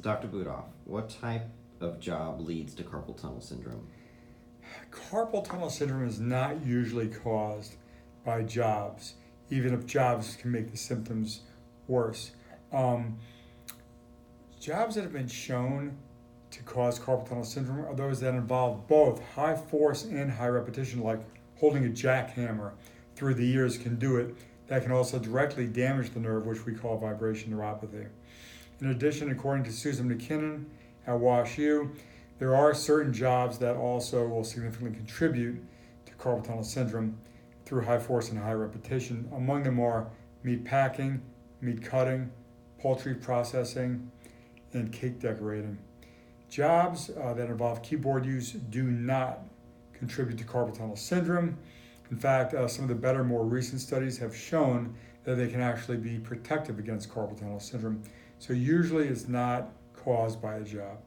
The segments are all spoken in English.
Dr. Budoff, what type of job leads to carpal tunnel syndrome? Carpal tunnel syndrome is not usually caused by jobs, even if jobs can make the symptoms worse. Um, Jobs that have been shown to cause carpal tunnel syndrome are those that involve both high force and high repetition, like holding a jackhammer through the ears can do it. That can also directly damage the nerve, which we call vibration neuropathy. In addition, according to Susan McKinnon at WashU, there are certain jobs that also will significantly contribute to carpal tunnel syndrome through high force and high repetition. Among them are meat packing, meat cutting, poultry processing, and cake decorating. Jobs that involve keyboard use do not contribute to carpal tunnel syndrome. In fact, some of the better, more recent studies have shown that they can actually be protective against carpal tunnel syndrome. So usually it's not caused by a job.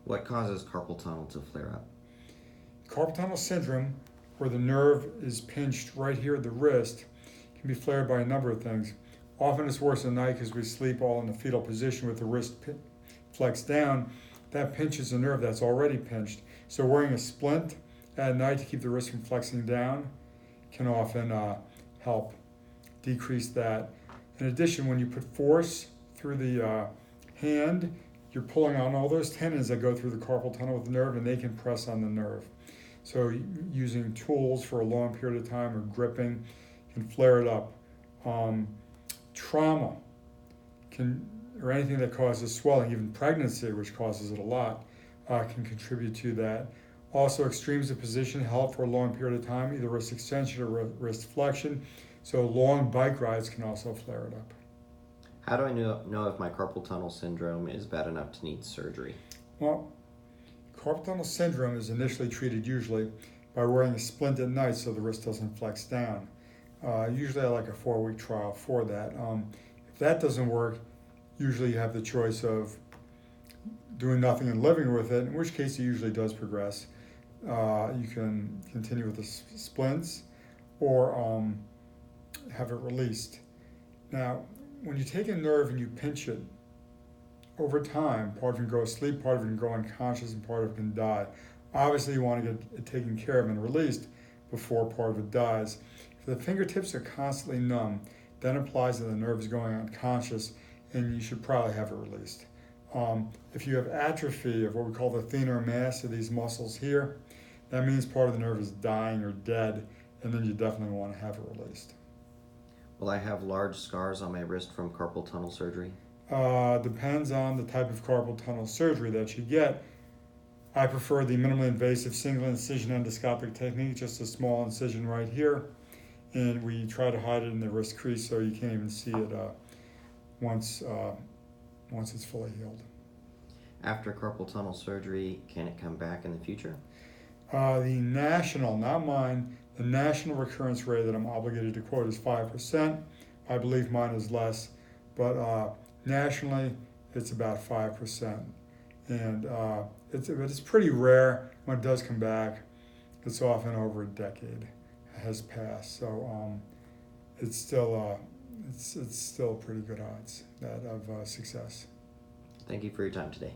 What causes carpal tunnel to flare up? Carpal tunnel syndrome, where the nerve is pinched right here at the wrist, can be flared by a number of things. Often it's worse at night because we sleep all in the fetal position with the wrist flexed down. That pinches the nerve that's already pinched. So wearing a splint at night to keep the wrist from flexing down can often help decrease that. In addition, when you put force through the hand, you're pulling on all those tendons that go through the carpal tunnel with the nerve, and they can press on the nerve. So using tools for a long period of time or gripping can flare it up. Trauma or anything that causes swelling, even pregnancy, which causes it a lot, can contribute to that. Also, extremes of position held for a long period of time, either wrist extension or wrist flexion. So long bike rides can also flare it up. How do I know if my carpal tunnel syndrome is bad enough to need surgery? Well, carpal tunnel syndrome is initially treated usually by wearing a splint at night so the wrist doesn't flex down. Usually I like a 4-week trial for that. If that doesn't work, usually you have the choice of doing nothing and living with it, in which case it usually does progress. You can continue with the splints or have it released. Now, when you take a nerve and you pinch it, over time, part of it can go asleep, part of it can go unconscious, and part of it can die. Obviously, you want to get it taken care of and released before part of it dies. If the fingertips are constantly numb, that implies that the nerve is going unconscious, and you should probably have it released. If you have atrophy of what we call the thenar mass of these muscles here, that means part of the nerve is dying or dead, and then you definitely want to have it released. Will I have large scars on my wrist from carpal tunnel surgery? Depends on the type of carpal tunnel surgery that you get. I prefer the minimally invasive single incision endoscopic technique, just a small incision right here, and we try to hide it in the wrist crease so you can't even see it once it's fully healed. After carpal tunnel surgery, can it come back in the future? The national, not mine, the national recurrence rate that I'm obligated to quote is 5%. I believe mine is less, but nationally it's about 5%. And it's pretty rare. When it does come back, it's often over a decade has passed. So it's still pretty good odds of success. Thank you for your time today.